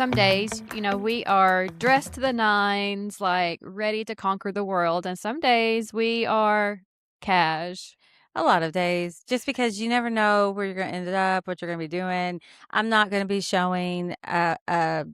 some days, we are dressed to the nines, like ready to conquer the world. And some days we are cash. A lot of days, just because you never know where you're going to end up, what you're going to be doing. I'm not going to be showing a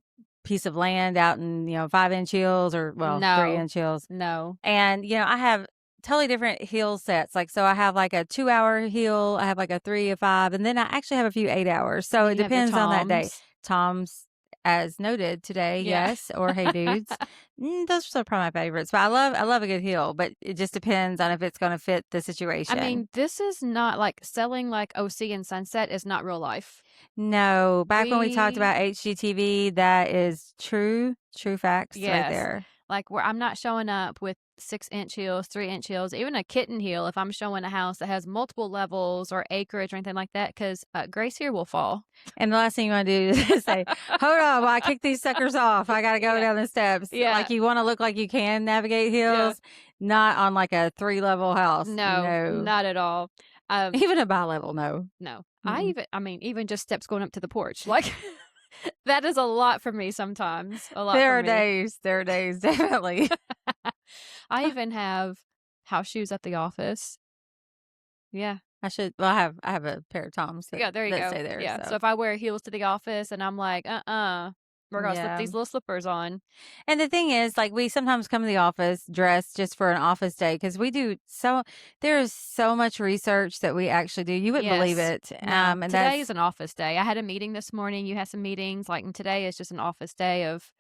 piece of land out in 5-inch hills or No, 3-inch hills. no. And I have totally different hill sets. Like, so I have like a 2 hour hill, I have like a 3, a 5, and then I actually have a few 8 hours. So Then it you have your depends on that day. toms. Tom's, as noted today, Yeah. yes, or Hey Dudes. Those are still probably my favorites. But I love a good hill, but it just depends on if it's going to fit the I situation. mean, this is not like selling like OC and Sunset is not real life. No, back when we talked We, about HGTV, that is true facts right yes, there. like where I'm not showing up with 6-inch heels, 3-inch heels, even a kitten heel if I'm showing a house that has multiple levels or acreage or anything like that, because Grace here will fall. And the last thing you want to do is say, hold on, while I kick these suckers off. I got to go Yeah. down the steps. Yeah. Like, you want to look like you can navigate Yeah. hills, not on like a 3-level house. No, No. not at all. Even a bi-level, no. No. Mm-mm. Even just steps going up to the porch, like, that is a lot for me sometimes, a lot for There are me. days, definitely. I even have house shoes at the office. Yeah. I have a pair of Toms that, Yeah, there you that go. stay there. Yeah, so So, if I wear heels to the office and I'm like, we're gonna slip yeah. these little slippers on. And the thing is, like, we sometimes come to the office dressed just for an office day because there is so much research that we actually do. You wouldn't believe Yes. it. No, And today is that's, an office day. I had a meeting this morning, you had some meetings, like, and today is just an office day of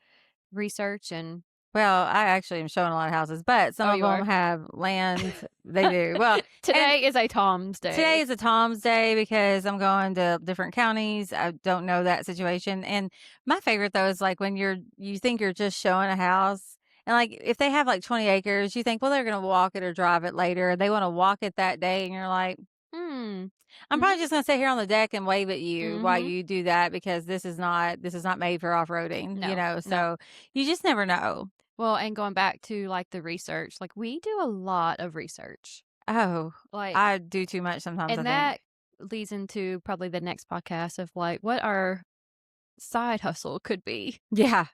research and well, I actually am showing a lot of houses, but some oh, of you them are? have land. They do. Well, and Today is a Tom's today day. is a Tom's day because I'm going to different counties. I don't know that situation. And my favorite though is like when you think you're just showing a house and like if they have like 20 acres, you think, well, they're going to walk it or drive it later. They want to walk it that day. And you're like, Hmm. I'm Mhm. probably just going to sit here on the deck and wave at you while Mhm. you do that because this is not made for off-roading, No. No. so you just never know. Well, and going back to, like, the research, like, we do a lot of research. Oh, Like, I do too much sometimes, I and think. that leads into probably the next podcast of, like, what our side hustle could be. Yeah.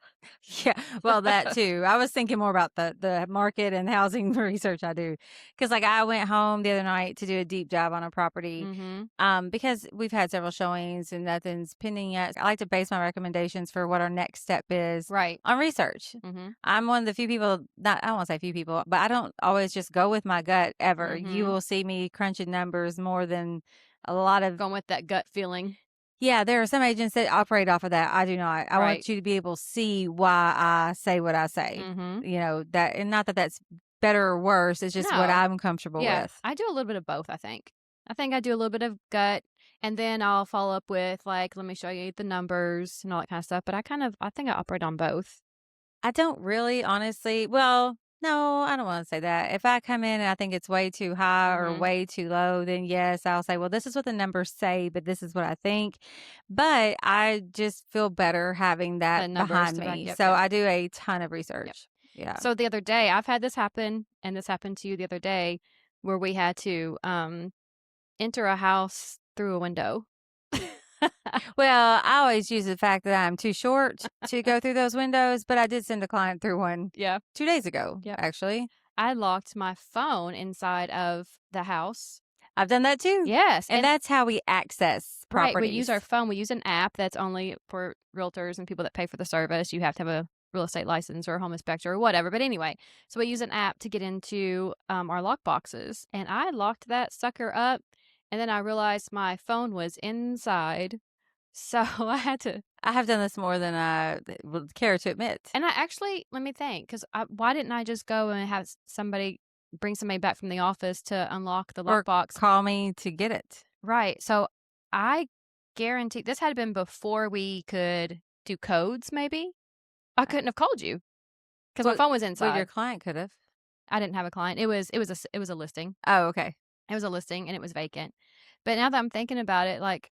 Yeah. Well, that too. I was thinking more about the market and housing research I do. Cause like I went home the other night to do a deep dive on a property. Mhm. Because we've had several showings and nothing's pending yet. I like to base my recommendations for what our next step is Right. on research. Mhm. I'm one of the few people, not, I don't want to say few people, but I don't always just go with my gut ever. You Mhm. will see me crunching numbers more than a lot of. Going with that gut feeling. Yeah, there are some agents that operate off of that. I do not. I Right. want you to be able to see why I say what I say. Mhm. That, and not that that's better or worse. It's just what No. I'm comfortable Yeah, with. I do a little bit of both, I think. I think I do a little bit of gut, and then I'll follow up with, like, let me show you the numbers and all that kinda stuff, but I think I operate on both. I don't really, honestly. Well, no, I don't want to say that. If I come in and I think it's way too high or Mhm. way too low, then yes, I'll say, well, this is what the numbers say, but this is what I think. But I just feel better having that The numbers behind to back me. yep, So yep, I do a ton of yep. research. Yeah. So the other day, I've had this happen, and this happened to you the other day, where we had to, enter a house through a window. Well, I always use the fact that I'm too short to go through those windows, but I did send a client through one Yeah, 2 days ago, yep. actually. I locked my phone inside of the house. I've done that too. Yes, And and that's how we access right, we use our properties. phone. We use an app that's only for realtors and people that pay for the service. You have to have a real estate license or a home inspector or whatever. But anyway, so we use an app to get into our lock boxes. And I locked that sucker up. And then I realized my phone was inside. So I had to, I have done this more than I would care to admit. and I actually, let me think, because why didn't I just go and have bring somebody back from the office to unlock the Or lockbox? call me to get it. Right. So I guarantee this had been before we could do codes, maybe. I Uh, couldn't have called you because my Well, phone was well, your inside. client could have. I didn't have a client. It was a listing. Oh, okay. It was a listing and it was vacant. But now that I'm thinking about it, like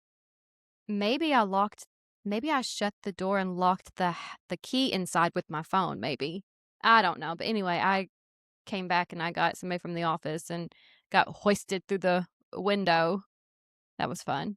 maybe I locked, maybe I shut the door and locked the key inside with my phone. Maybe I don't know. But anyway, I came back and I got somebody from the office and got hoisted through the window. That was fun.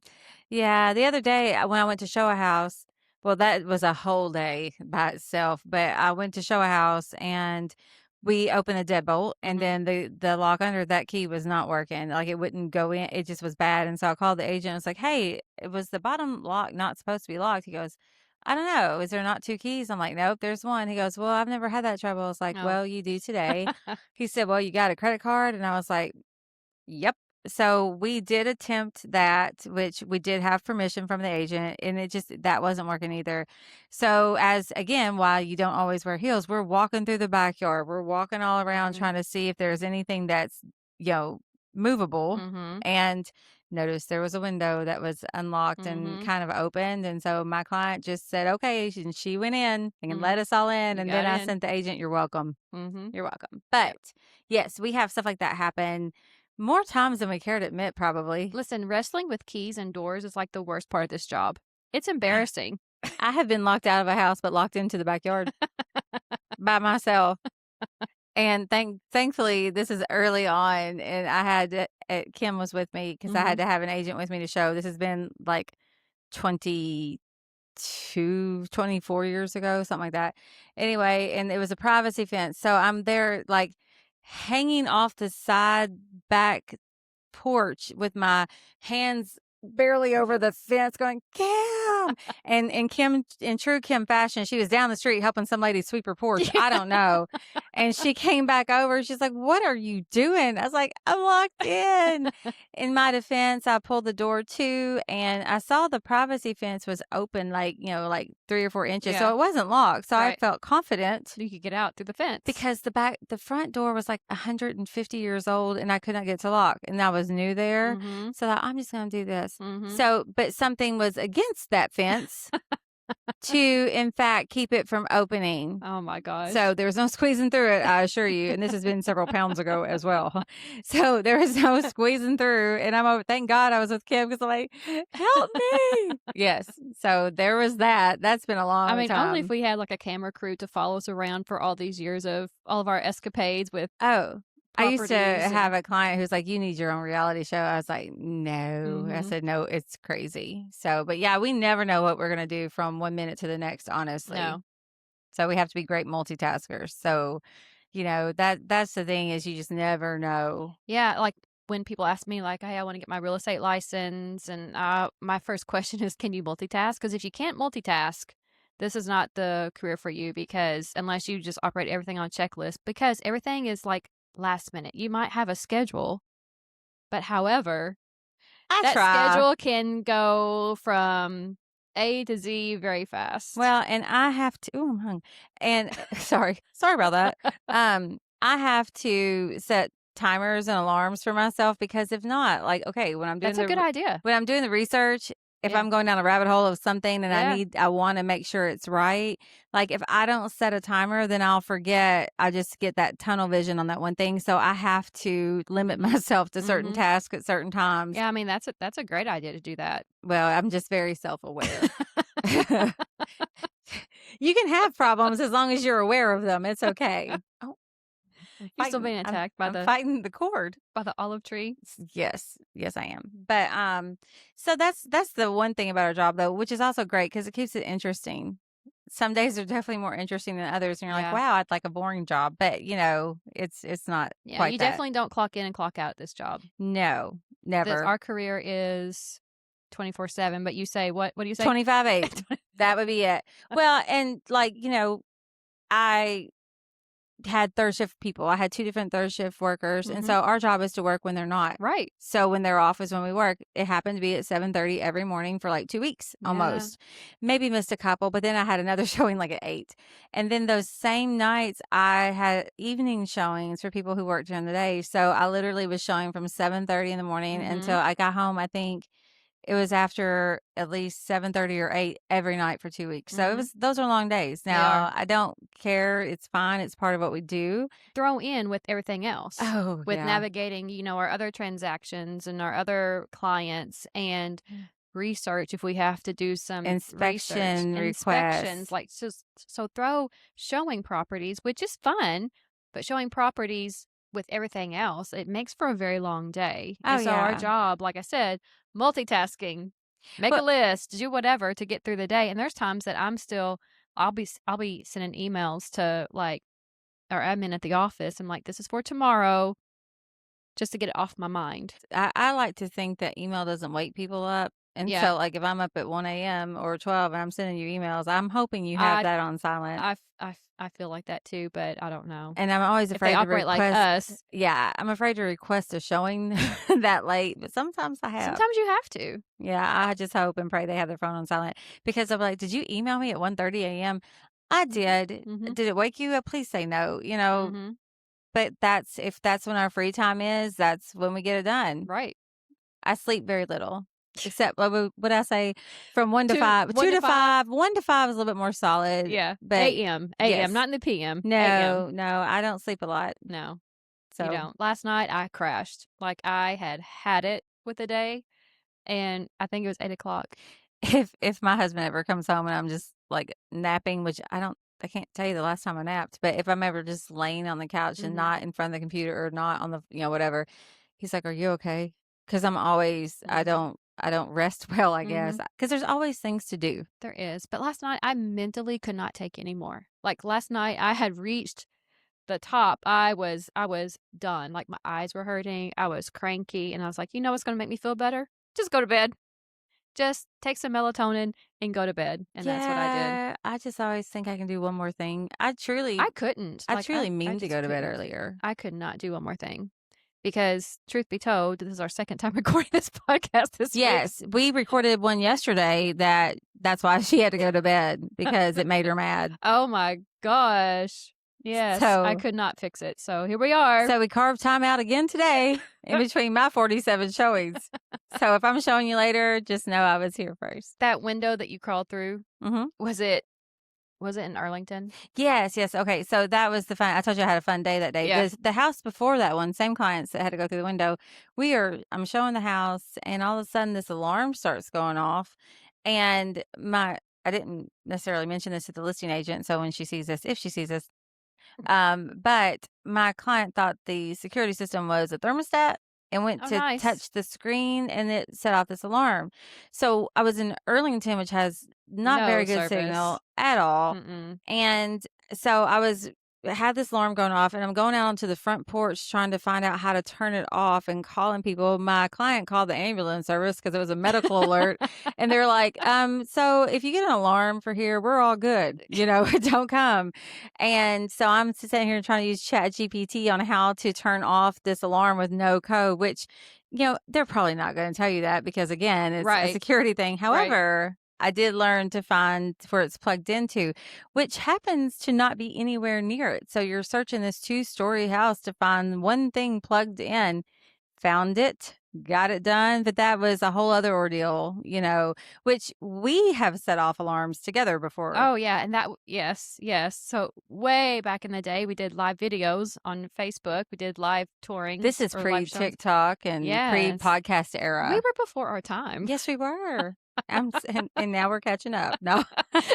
Yeah, the other day when I went to show a house, Well, that was a whole day by itself, but I went to show a house and we opened the deadbolt and Mhm. then the lock under that key was not working. Like it wouldn't go in. It just was bad. And so I called the agent. I was like, "Hey, it was the bottom lock not supposed to be locked?" He goes, "I don't know. Is there not two keys?" I'm like, "Nope, there's one." He goes, "Well, I've never had that trouble." I was like, Oh. "Well, you do today." He said, "Well, you got a credit card?" And I was like, "Yep." So we did attempt that, which we did have permission from the agent, and it just that wasn't working either. So as again, while you don't always wear heels, we're walking through the backyard. We're walking all around Mhm. trying to see if there's anything that's, you know, movable. Mhm. And noticed there was a window that was unlocked and Mhm. kind of opened. And so my client just said, okay, and she went in and let Mhm. us all in. You And then got I in. sent the agent, you're welcome. Mhm. You're welcome. Yep. But yes, we have stuff like that happen more times than we care to admit, probably. Listen, wrestling with keys and doors is like the worst part of this job. It's embarrassing. I have been locked out of a house, but locked into the backyard by myself. And thankfully, this is early on, and I had Kim was with me because I had Mhm. to have an agent with me to show. This has been like 24 years ago, something like that. Anyway, and it was a privacy fence. So I'm there like hanging off the side back porch with my hands barely over the fence going, "Kim!" And Kim, in true Kim fashion, she was down the street helping some lady sweep her porch. I don't know. And she came back over. She's like, "What are you doing?" I was like, "I'm locked in." In my defense, I pulled the door to and I saw the privacy fence was open like, like 3 or 4 inches. So Yeah. it wasn't locked. So I Right. felt confident You could get out through the fence. because the front door was like 150 years old and I could not get to lock and I was new there. Mhm. So I thought, I'm just going to do this. Mhm. So, but something was against that fence to, in fact, keep it from opening. Oh my So gosh. there was no squeezing through it, I assure you. And this has been several pounds ago as well. So there was no squeezing through. And I'm over, thank God I was with Kim because I'm like, help me. Yes. So there was that. That's been a I long mean, only if time. we had like a camera crew to follow us around for all these years of all of our escapades with Oh, I used to properties have and a client who's like, "You need your own reality show." I was like, "No." I mhm. said, "No, it's crazy." So, but yeah, we never know what we're gonna do from one minute to the next, honestly. No. So we have to be great multitaskers. So, that's the thing is you just never know. Yeah, like when people ask me like, "Hey, I want to get my real estate license," and my first question is, "Can you multitask?" Because if you can't multitask, this is not the career for you because unless you just operate everything on checklist, because everything is like last minute. You might have a schedule, but however, I that try. schedule can go from A to Z very fast. Well, and I have to ooh, I'm hung. And sorry about that. I have to set timers and alarms for myself because if not, like, okay, That's a good idea. when I'm doing the research, if Yeah. I'm going down a rabbit hole of something and Yeah. I want to make sure it's right, like if I don't set a timer, then I'll forget. I just get that tunnel vision on that one thing. So I have to limit Mhm. myself to certain Mhm. tasks at certain times. Yeah, I mean, that's a great idea to do that. Well, I'm just very self-aware. You can have problems as long as you're aware of them. It's okay. Oh, I'm You're still fighting. being I'm attacked I'm fighting the cord. by the olive tree. Yes, yes, I am. But so that's the one thing about our job though, which is also great because it keeps it interesting. Some days are definitely more interesting than others, and you're like, Yeah. wow, I'd like a boring job, but it's not Yeah, quite you that. definitely don't clock in and clock out at this job. No, This never. our career is 24/7, but you say what do you say? 25/8. That would be it. Well, and like I had third shift people. I had 2 different third shift workers, and Mhm. so our job is to work when they're not. Right. So when they're off is when we work. It happened to be at 7:30 every morning for like 2 weeks Yeah. almost. Maybe missed a couple, but then I had another showing like at 8. And then those same nights I had evening showings for people who worked during the day. So I literally was showing from 7:30 in the morning Mhm. until I got home, I think it was after at least 7:30 or 8 every night for 2 weeks. So it Mhm. was those are long days. They are. Now, I don't care, it's fine, it's part of what we do. Throw in with everything else, Oh, with yeah. navigating, our other transactions and our other clients and research if we have to do some research, Inspection inspections, requests. like so throw showing properties, which is fun, but showing properties with everything else, it makes for a very long day. Oh, And so our yeah. job, like I said, multitasking. Make Well, a list, do whatever to get through the day, and there's times that I'll be sending emails to, like, our admin at the office. I'm like, "This is for tomorrow," just to get it off my mind. I like to think that email doesn't wake people up. And Yeah. so, like, if I'm up at 1 a.m. or 12 and I'm sending you emails, I'm hoping you have I that on silent. I feel like that too, but I don't know. And I'm always If they afraid to operate like request us, yeah, I'm afraid to request a showing that late, but sometimes I have. sometimes you have to. Yeah, I just hope and pray they have their phone on silent because I'm like, "Did you email me at 1:30 a.m.?" "I Mhm. did." Mhm. "Did it wake you up? Please say no," Mhm. but that's if that's when our free time is, that's when we get it done. Right. I sleep very little, except what I say from 1 to 2 5, 1 2 to to 5? 5, 1 to 5 is a little bit more solid, Yeah. but AM, AM, yes. not in the PM, AM. No, no, I don't sleep a lot, No, you so don't. Last night, I crashed. Like, I had it with the day, and I think it was 8 o'clock. if my husband ever comes home and I'm just, like, napping, which I can't tell you the last time I napped, but if I'm ever just laying on the couch and Mhm. not in front of the computer or not on the whatever, he's like, "Are you okay?" Because 'Cause I'm always Mhm. I don't rest well, I guess, Mhm. because there's always things to do. There is, but last night, I mentally could not take any more. Like, last night, I had reached the top. I was done. Like, my eyes were hurting, I was cranky, and I was like, "You know what's gonna make me feel better? Just go to bed. Just take some melatonin and go to bed," and that's what I did. Yeah, I just always think I can do one more thing. I couldn't. I Like, truly I mean to just go to bed couldn't. earlier. I could not do one more thing because truth be told, this is our second time recording this podcast this week. Yes, we recorded one yesterday that's why she had to go to bed because it made her mad. Oh my gosh. Yes, I So could not fix it. So here we are. so we carved time out again today in between my 47 showings. So if I'm showing you later, just know I was here first. That window that you crawled through, Mhm. was it was it in Arlington? Yes, yes, okay, so that was the fun I told you I had a fun day that day. Yeah. The house before that one, same clients that had to go through the window, I'm showing the house, and all of a sudden, this alarm starts going off, and my I didn't necessarily mention this to the listing agent, so when she sees this if she sees this, but my client thought the security system was a thermostat and went Oh, to nice. touch the screen and it set off this alarm. So I was in Arlington, which has not No very good signal service. at all. Mm-mm. And so had this alarm going off and I'm going out onto the front porch trying to find out how to turn it off and calling people. My client called the ambulance service because it was a medical alert. And they're like, so if you get an alarm for here, we're all good. Don't come. And so I'm sitting here trying to use Chat GPT on how to turn off this alarm with no code, which, they're probably not going to tell you that because again, it's a Right, security thing. right. However, I did learn to find where it's plugged into, which happens to not be anywhere near it. So you're searching this two-story house to find one thing plugged in, found it, got it done, but that was a whole other ordeal, which we have set off alarms together before. Oh, yeah, and yes, yes. So, way back in the day, we did live videos on Facebook. We did live This tourings is or live showings. pre-TikTok and Yes. pre-podcast We era. were before our time. Yes, we were. And now we're catching up. No.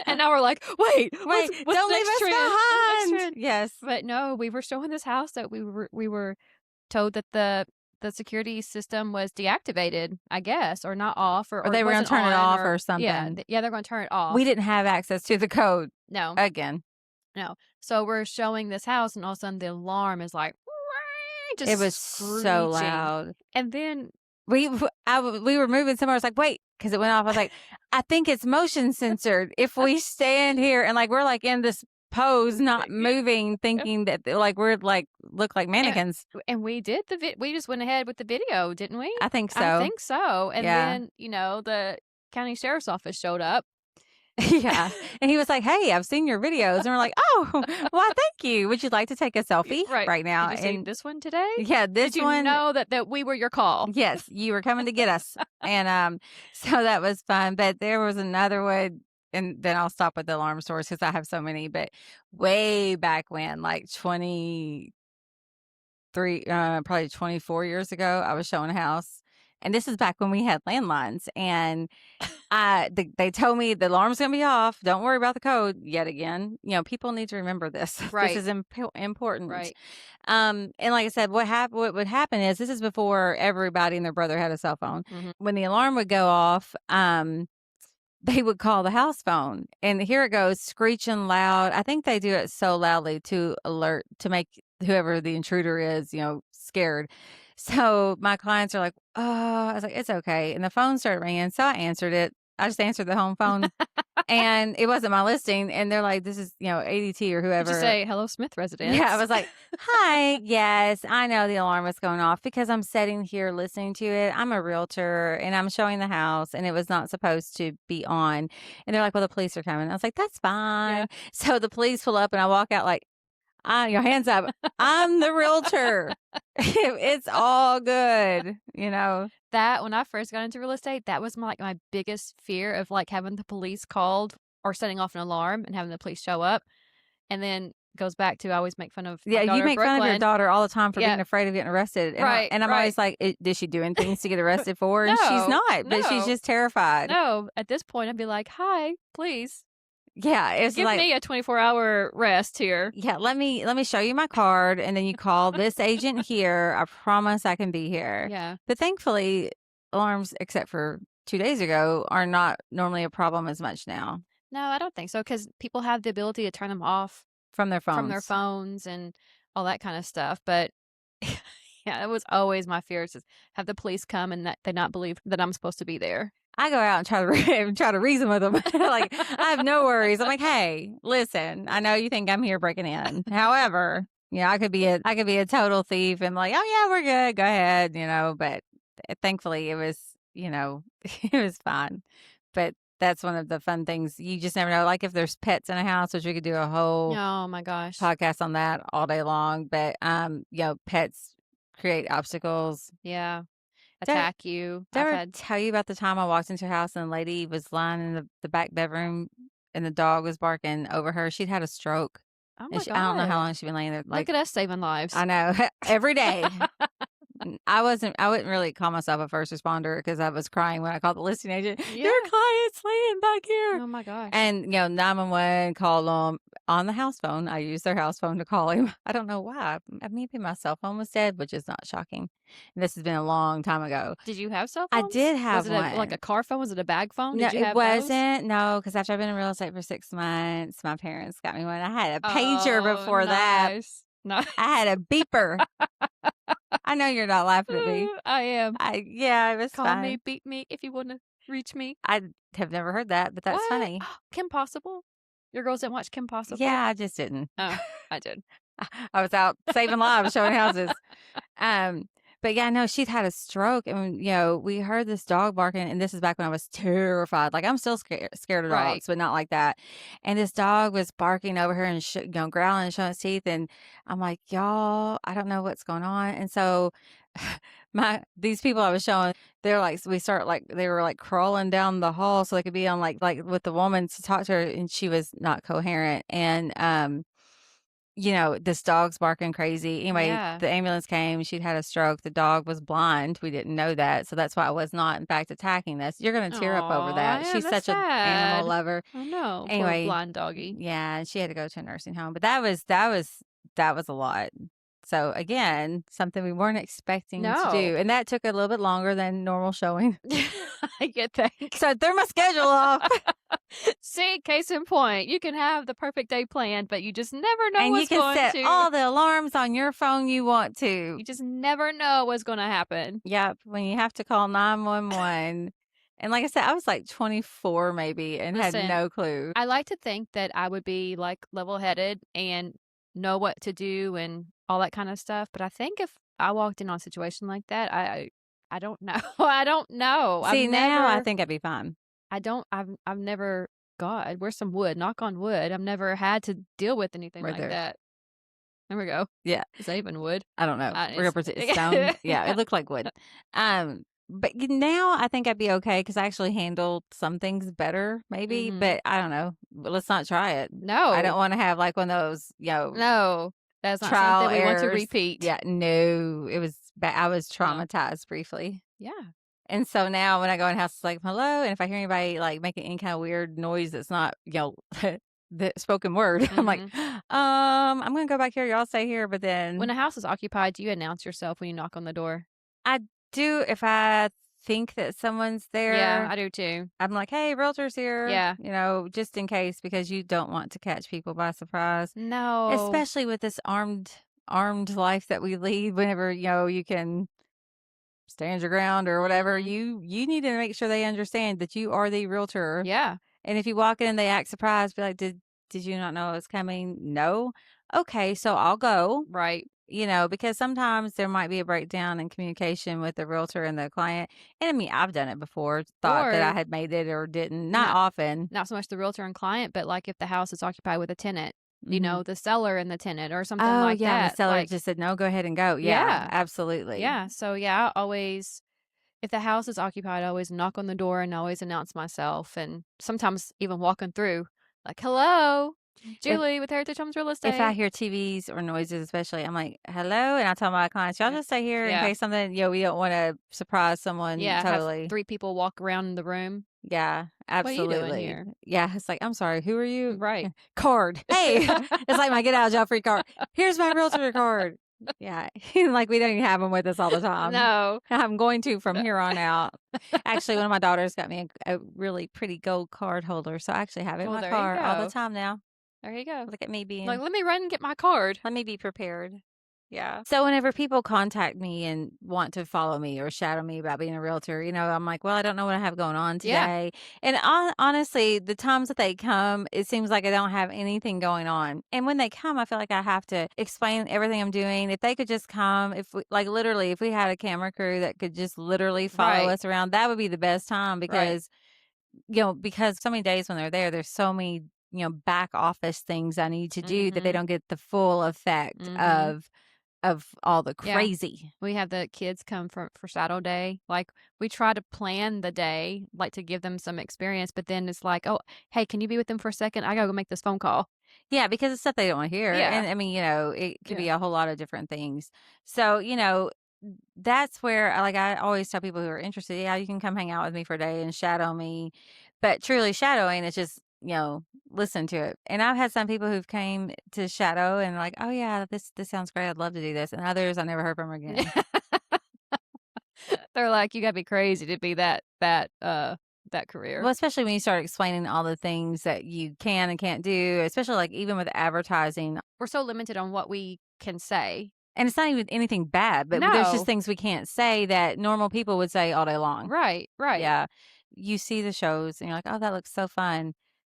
And now we're like, "Wait, Wait, what's the don't leave next us trend? What's the next behind. trend?" Yes. But no, we were showing this house that we were told that the security system was deactivated, I guess, or not off, Or or it they were gonna wasn't turn it on, off or or yeah, something. yeah, they're gonna turn it We off. didn't have access to the code No, again. no. So we're showing this house, and all of a sudden the alarm is like, It was just so screeching. loud. And then We were moving somewhere. I was like, "Wait," because it went off. I was like, "I think it's motion censored. If we stand here and, like, we're, like, in this pose, not moving, thinking that, like, we're, like, look like and mannequins." and we did we just went ahead with the video, didn't we? I think I so. think so. And Yeah. then, the county sheriff's office showed up. Yeah, and he was like, "Hey, I've seen your videos," and we're like, "Oh, why, thank you. Would you like to take a selfie Right. right now?" Did you see And this one today? yeah, Did this you one know that we were your call? yes, you were coming to get us, and, so that was fun, but there was another one, and then I'll stop with the alarm stores because I have so many, but way back when, like 23, probably 24 years ago, I was showing a house, And this is back when we had landlines, and they told me the alarm's gonna be off. Don't worry about the code yet again. People need to remember this. This Right, is important. right. And like I said, what would happen is this is before everybody and their brother had a cell phone. Mhm. When the alarm would go off, they would call the house phone, and here it goes screeching loud. I think they do it so loudly to make whoever the intruder is, scared. So my clients are like, "Oh," I was like, "It's okay." And the phone started ringing, so I answered it. I just answered the home phone, and it wasn't my listing. And they're like, "This is, ADT or Did you whoever." say, "Hello, Smith Yeah, I residence"? was like, "Hi, yes, I know the alarm was going off because I'm sitting here listening to it. I'm a realtor and I'm showing the house and it was not supposed to be on." And they're like, "Well, the police are coming." I was like, "That's Yeah. fine." So the police pull up and I walk out like, your hands up. I'm the realtor. It's all good, That when I first got into real estate, that was my biggest fear of, like, having the police called or setting off an alarm and having the police show up, and then goes back to I always make fun of Yeah, my you daughter, make fun of your Brooklyn. daughter all the time for Yeah. being afraid of getting arrested, and I Right, and I'm right. always like, "Is she doing things to get arrested for?" And she's No, not, but she's no, just terrified. no. At this point, I'd be like, "Hi, please, Yeah, it's give like, me a 24-hour rest here." "Yeah, let me show you my card, and then you call this agent here. I promise I can be here." Yeah. But thankfully, alarms, except for 2 days ago, are not normally a problem as much now No, I don't think so because people have the ability to turn them off from their from their phones. phones and all that kinda stuff, but yeah, it was always my fear is have the police come and that they not believe that I'm supposed to be there. I go out and try to try to reason with them. Like, I have no worries. I'm like, "Hey, listen, I know you think I'm here breaking in. However, I could be a total thief and like, 'Oh, yeah, we're good. Go ahead,'" but thankfully it was, it was fine. But that's one of the fun things. You just never know. Like if there's pets in a house, which we could do a whole Oh my gosh. podcast on that all day long, but pets create obstacles. Yeah. Did Attack you. did I I've ever had tell you about the time I walked into her house and the lady was lying in the back bedroom and the dog was barking over her? She'd had a stroke, oh and my I don't know how god. long she'd been laying there. Look Like, at us saving I lives. know, every day. I wouldn't really call myself a first responder because I was crying when I called the listing agent. Yeah. Your client's laying back here. Oh my gosh. And, 911 called them on the house phone. I used their house phone to call him. I don't know why. Maybe my cell phone was dead, which is not shocking. And this has been a long time ago. Did you have cell I phones? did Was have it like a one. car phone? Was it a bag phone? No, Did you it have those? wasn't. No, because after I've been in real estate for 6 months, my parents got me one. I had a pager Oh, before that. nice. Nice. I had a beeper. I know you're not laughing at me. I am. Yeah, it was Call me, fine. beat me if you wanna reach me. I have never heard that, but that's What? funny. Kim Possible? Your girls didn't watch Kim Possible? Yeah, I just didn't. Oh, I did. I was out saving lives, showing houses. Um, but yeah, no, she'd had a stroke, and we heard this dog barking, and this is back when I was terrified. Like I'm still scared of Right. dogs, but not like that. And this dog was barking over her and growling and showing its teeth, and I'm like, y'all, I don't know what's going on. And so, these people I was showing, they're like, they were like crawling down the hall so they could be on like with the woman to talk to her, and she was not coherent, and this dog's barking crazy. Anyway, Yeah. the ambulance came. She'd had a stroke. The dog was blind. We didn't know that. So that's why I was not, in fact, attacking this. You're going to tear up over Aw, that. yeah, She's that's such an animal sad. lover. Oh, no. Poor Anyway, blind doggy. yeah, and she had to go to a nursing home. But that was a lot. So again, something we weren't expecting to No. do. And that took a little bit longer than normal showing. I get that. So I threw my schedule off. See, case in point, you can have the perfect day planned, but you just never know And you what's can going set to. all the alarms on your phone you want to. You just never know what's gonna happen. Yep, when you have to call 911. And like I said, I was like 24 maybe and had Listen, no clue. I like to think that I would be, like, level-headed and know what to do and all that kinda stuff, but I think if I walked in on a situation like that, I don't know. I don't know. See, now I think I'd be fine. I've never God, where's some wood? Knock on wood. I've never had to deal with anything Right like there. that. There we go. Yeah, Is that even wood? I don't know. We're gonna It's pretend it's stone. Yeah, it looked like wood. But now I think I'd be okay because I actually handled some things better, maybe. Mhm. But I don't know. But let's not try it. I don't No. want to have like one of those, No. That's not trial something we want to errors. repeat. Yeah, no, it was bad. I was No. traumatized briefly. Yeah. And so now when I go in the house, it's like, "Hello," and if I hear anybody, like, making any kind of weird noise that's not, the spoken word, I'm like, Mhm. I'm gonna go back here, y'all stay here," but When then a house is occupied, do you announce yourself when you knock on the door? I do if I think that someone's Yeah, there, I do too. I'm like, "Hey, realtor's here," Yeah. just in case because you don't want to catch people by surprise, No. especially with this armed life that we lead whenever, you can stand your ground or whatever, Mhm. you need to make sure they understand that you are the realtor. Yeah. And if you walk in and they act surprised, be like, "Did you not know it was coming?" "No." "Okay, so I'll go." Right. Because sometimes there might be a breakdown in communication with the realtor and the client. And I mean, I've done it before, thought that I Or had made it or didn't. Not not often. not so much the realtor and client, but, like, if the house is occupied with a tenant, Mhm. the seller and the tenant or something Oh, like yeah, and the that, seller like just said, "No, go ahead and go." Yeah, yeah. absolutely. Yeah, so, yeah, I always if the house is occupied, I always knock on the door and always announce myself, and sometimes even walking through, like, "Hello, If Julie with Heritage Homes Real if I Estate." hear TVs or noises especially, I'm like, "Hello?" And I tell my clients, "Y'all Yeah. just stay here in Yeah. case something, we don't wanna surprise someone Yeah, have totally." 3 people walk around the room. Yeah, "What are you doing absolutely. here?" Yeah, it's like, "I'm sorry, who are you?" Right. "Card." "Hey." It's like my get out of jail free card. "Here's my realtor card." Yeah, like, we don't even have them with us all the time. No. I'm going to from here on out. Actually, one of my daughters got me a really pretty gold card holder, so I actually have it in Well, my there you car all the go. time now. There you go. Look at me Like, being "Let me run and get my card." let me be prepared. Yeah. So whenever people contact me and want to follow me or shadow me about being a realtor, I'm like, well, I don't know what I have going on Yeah. today. And honestly, the times that they come, it seems like I don't have anything going on. And when they come, I feel like I have to explain everything I'm doing. If they could just come, if we, like literally, if we had a camera crew that could just literally follow Right. us around, that would be the best time Right. because so many days when they're there, there's so many, back office things I need to do that they Mhm. don't get the full effect Mhm. of all the Yeah. crazy. We have the kids come for shadow day. Like, we try to plan the day, like, to give them some experience, but then it's like, "Oh, hey, can you be with them for a second? I gotta go make this phone call." Yeah, because it's stuff they don't wanna hear, Yeah. and I mean, it could be Yeah. a whole lot of different things. So, that's where I always tell people who are interested, "Yeah, you can come hang out with me for a day and shadow me." But truly shadowing is just, listen to it. And I've had some people who've came to shadow and like, "Oh, yeah, this sounds great, I'd love to do this," and others I never heard from again. They're like, "You gotta be crazy to be that career." Well, especially when you start explaining all the things that you can and can't do, especially, like, even with advertising. We're so limited on what we can say. And it's not even anything bad, but there's just No. things we can't say that normal people would say all day long. Right, right. Yeah. You see the shows and you're like, "Oh, that looks so fun."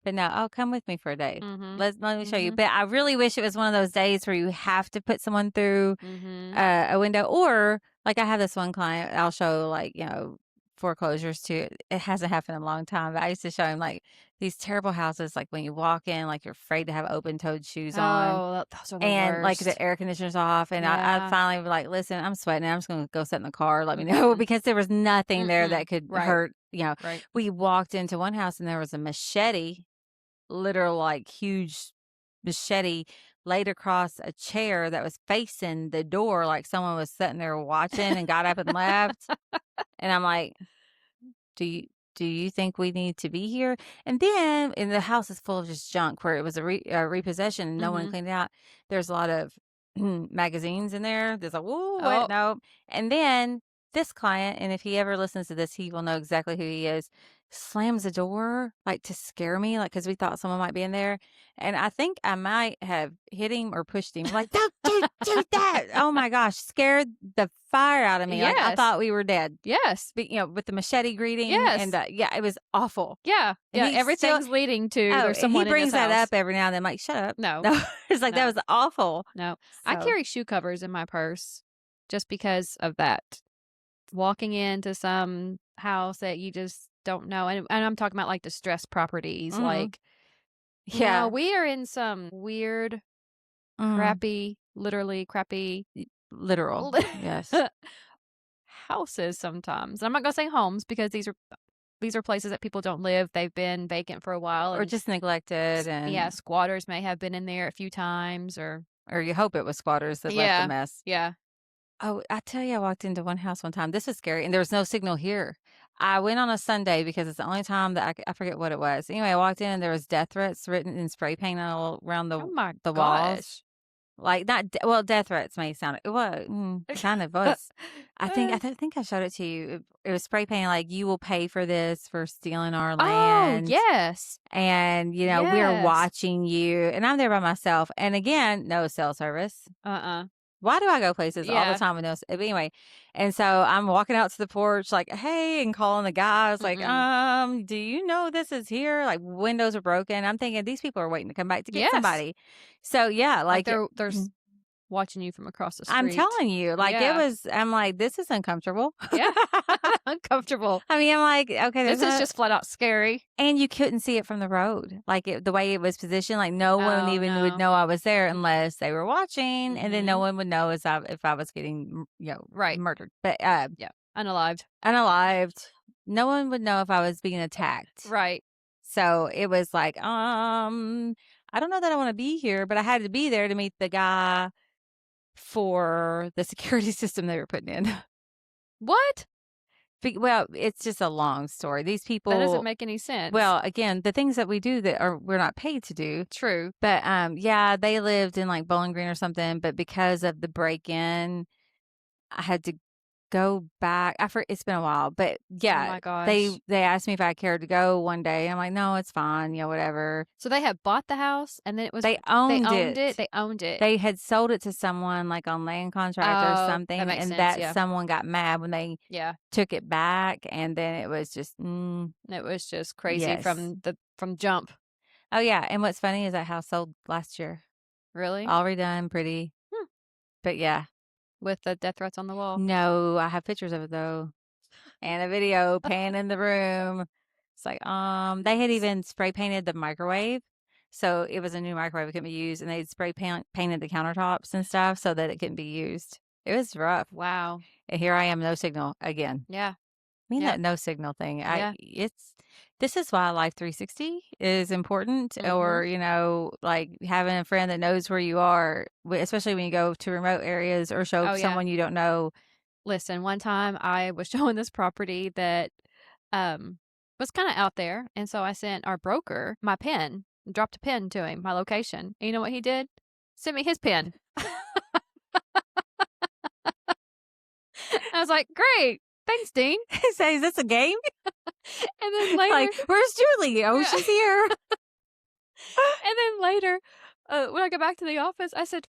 But no, "Oh, come with me for a day. Mhm. Let me show you." Mhm. But I really wish it was one of those days where you have to put someone through Mhm. a window or, like, I have this one client I'll show, like, foreclosures to. It hasn't happened in a long time, but I used to show him, like, these terrible houses, like, when you walk in, like, you're afraid to have open-toed shoes on. Oh, those are the And, like, worst. the air conditioner's off, and I Yeah. finally was like, "Listen, I'm sweating, I'm just gonna go sit in the car, let me know," Mm-mm. because there was nothing there Mm-mm. that could Right, hurt. right. We walked into one house and there was a machete, literal, like, huge machete laid across a chair that was facing the door, like someone was sitting there watching and got up and left, and I'm like, do you do you think we need to be here? And the house is full of just junk where it was a repossession and no one Mhm. cleaned it out. There's a lot of magazines in there. There's like, "Ooh, wait, Oh, no." And then this client, and if he ever listens to this, he will know exactly who he is, slams the door, like, to scare me, like, because we thought someone might be in there, and I think I might have hit him or pushed him, like, "Don't do that." Oh my gosh, scared the fire out of me, like, I yes. thought we were dead. Yes. But, with the machete greeting and, Yes. yeah, it was awful. Yeah. And Yeah, he still everything's leading to oh, there's and he someone in this brings that up house. every now and then, I'm like, "Shut up." No. No, it's like, "That No. was awful." No. I So carry shoe covers in my purse just because of that. Walking into some house that you just don't know, and I'm talking about, like, distressed properties, mhm. like, Yeah. we are in some weird, Mhm. crappy, literally crappy Literal. Yes. houses sometimes. I'm not gonna say homes because these are places that people don't live. They've been vacant for a while, Or and just neglected yeah, and squatters may have been in there a few times or or you hope it was squatters that left the yeah, mess. yeah. Oh, I tell you, I walked into one house one time. This was scary, and there was no signal here. I went on a Sunday because it's the only time that I forget what it was. Anyway, I walked in and there was death threats written in spray paint all around Oh my the walls. gosh. Like, not d well, death threats may sound it was, kind of was. I think I showed it to you. It was spray painted like, "You will pay for this for stealing our Oh, land, yes. and, we're Yes. watching you," and I'm there by myself, and again, no cell service. Uh-uh. Why do I go places all the Yeah. time with no but anyway, and so I'm walking out to the porch like, "Hey," and calling the guys like, Mm-mm. Do you know this is here?" Like, windows are broken. I'm thinking these people are waiting to come back to get Yes. somebody. So, yeah, Like, like, they're watching you from across the I'm street. telling you, like, Yeah. I'm like, "This is uncomfortable." Yeah. Uncomfortable. I mean, I'm like, "Okay, there's This is a" just flat out scary. and you couldn't see it from the road. Like, the way it was positioned, like, no one Oh, even would no. know I was there Mm-mm. unless they were watching, and then no Mhm. one would know as if I was getting, Right. murdered. But, Yeah. Unalived. unalived, no one would know if I was being attacked. Right. So, it was like, I don't know that I wanna be here, but I had to be there to meet the guy for the security system they were putting in. What? Well, it's just a long story. These That doesn't people make any sense. well, again, the things that we do that are we're not paid to do, True. but, yeah, they lived in, like, Bowling Green or something, but because of the break-in, I had to go back. It's been a while, but, Oh yeah, my gosh. they asked me if I cared to go one day, I'm like, "No, it's fine, whatever." So they had bought the house and then They they owned owned it? it. They owned it. They had sold it to someone, like, on land contract or Oh, that something, makes and sense, that yeah. someone got mad when they Yeah. took it back, and then it was just, It was just crazy yes. from jump. Oh, yeah, and what's funny is that house sold last year. Really? All redone, pretty, Hmm. but yeah. With the death threats on the wall. No, I have pictures of it though, and a video panning the room. It's like, they had S even spray painted the microwave, so it was a new microwave, it couldn't be used, and they'd painted the countertops and stuff so that it couldn't be used. It was rough, Wow. and here I am, no signal again. Yeah. I mean, Yep. that no signal thing, Yeah. this is why Life 360 is important, or, Mhm. like, having a friend that knows where you are, especially when you go to remote areas or show Oh, yeah. someone you don't know. Listen, one time I was showing this property that, um, was kinda out there, and so I sent our broker my PIN, dropped a PIN to him, my location. And you know what he did? Sent me his PIN. I was like, "Great. Thanks, Dean." Say, "Is this a game?" And then later Like, "Where's Julie?" "Oh, yeah. she's here." And then later, when I got back to the office, I said,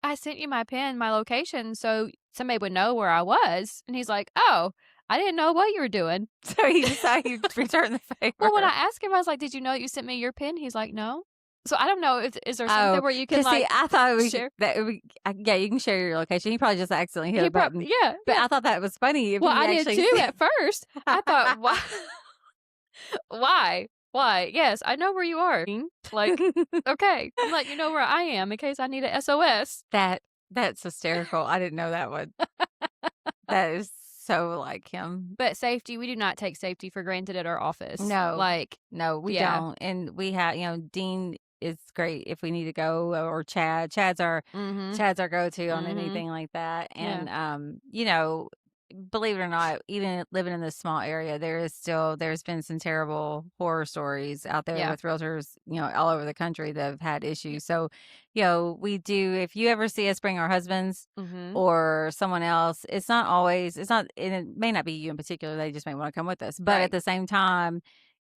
"I sent you my PIN, my location, so somebody would know where I was." And he's like, "Oh, I didn't know what you were doing." So he decided he'd return the Well, when I favor. asked him, I was like, "Did you know you sent me your PIN?" He's like, "No." So I don't know if is there something Oh, where you can, 'cause see, like, I thought share yeah, you can share your location. He probably just accidentally hit he a button, yeah, but yeah. I thought that was funny if Well, he I did actually too said at first. I thought, "Why? Why? Why? Yes, I know where you are." Like, "Okay, I'm letting you know where I am in case I need a SOS." That that's hysterical. I didn't know that one. That is so like him. But safety, we do not take safety for granted at our office. No, Like, no, we yeah. don't, and we have Dean is great if we need to go, or Chad. Mhm. Chad's our go-to on Mhm. anything like that, Yeah. and, believe it or not, even living in this small area, there's been some terrible horror stories out there Yeah. with realtors, all over the country that have had issues. So, we do if you ever see us bring our husbands Mhm. or someone else, it's not and it may not be you in particular, they just may wanna come with us, but at Right. the same time,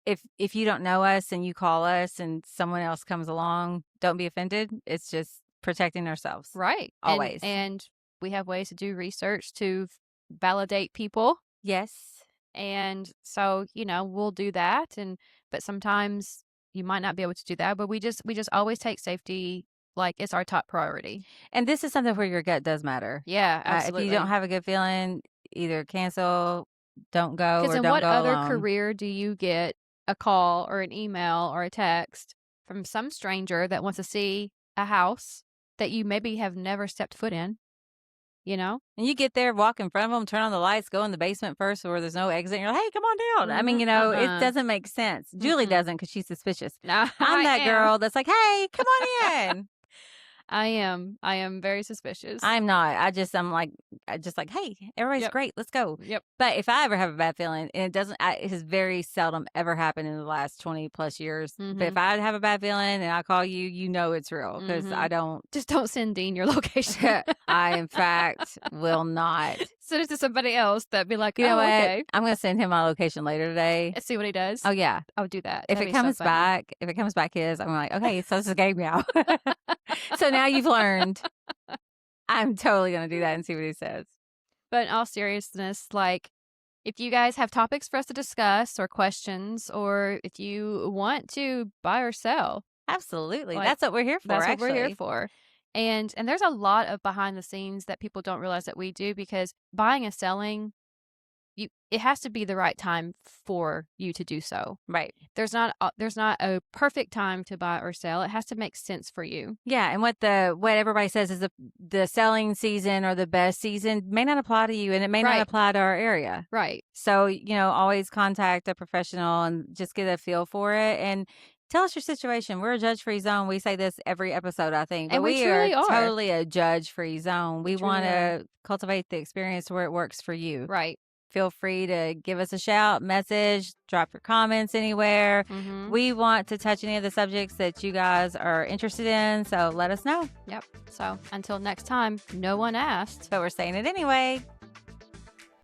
if you don't know us and you call us and someone else comes along, don't be offended. It's just protecting ourselves, Right. always. And we have ways to do research to validate people. Yes. And so, we'll do that but sometimes you might not be able to do that, but we just always take safety like it's our top priority. And this is something where your gut does matter. Yeah, If you don't absolutely. have a good feeling, either cancel, don't go, Because or in don't what go other alone. career do you get a call or an email or a text from some stranger that wants to see a house that you maybe have never stepped foot in, you know? And you get there, walk in front of them, turn on the lights, go in the basement first where there's no exit. And you're like, hey, come on down. I mean, Mhm. it Uh-uh. doesn't make sense. Julie Mm-mm. doesn't because she's suspicious. No, I'm I that am. girl that's like, hey, come on in. I am very suspicious. I'm not. I'm like, "Hey, everybody's Yep. great. Let's go." Yep. But if I ever have a bad feeling, and it has very seldom ever happened in the last 20 plus years. But if Mhm. I have a bad feeling and I call you, you know it's real because I Mhm. don't. Just don't send Dean your location. I, in fact, will not. Send it to somebody else that'd be like, You know "Oh, what? okay." I'm gonna send him my location later today. And see what he Oh does. yeah. I would do that. If That'd it be so comes funny. back, if it comes back his, I'm like, okay, so this is a game now. So now you've learned. I'm totally gonna do that and see what he says. But in all seriousness, like, if you guys have topics for us to discuss or questions, or if you want to buy or sell, Absolutely. like, That's what we're here for, that's what we're here actually. for. And there's a lot of behind the scenes that people don't realize that we do, because buying and selling, it has to be the right time for you to do so. Right. There's not a perfect time to buy or sell. It has to make sense for you. Yeah, and what everybody says is the selling season or the best season may not apply to you and it may not Right. apply to our area. Right. So, always contact a professional and just get a feel for it and tell us your situation. We're a judge-free zone. We say this every episode, I think, but And we we are truly are. totally a judge-free zone. We We want truly are. to cultivate the experience where it works for you. Right. Feel free to give us a shout, message, drop your comments anywhere. Mhm. We want to touch any of the subjects that you guys are interested in, so let us know. Yep. So, until next time, no one asked. But we're saying it anyway.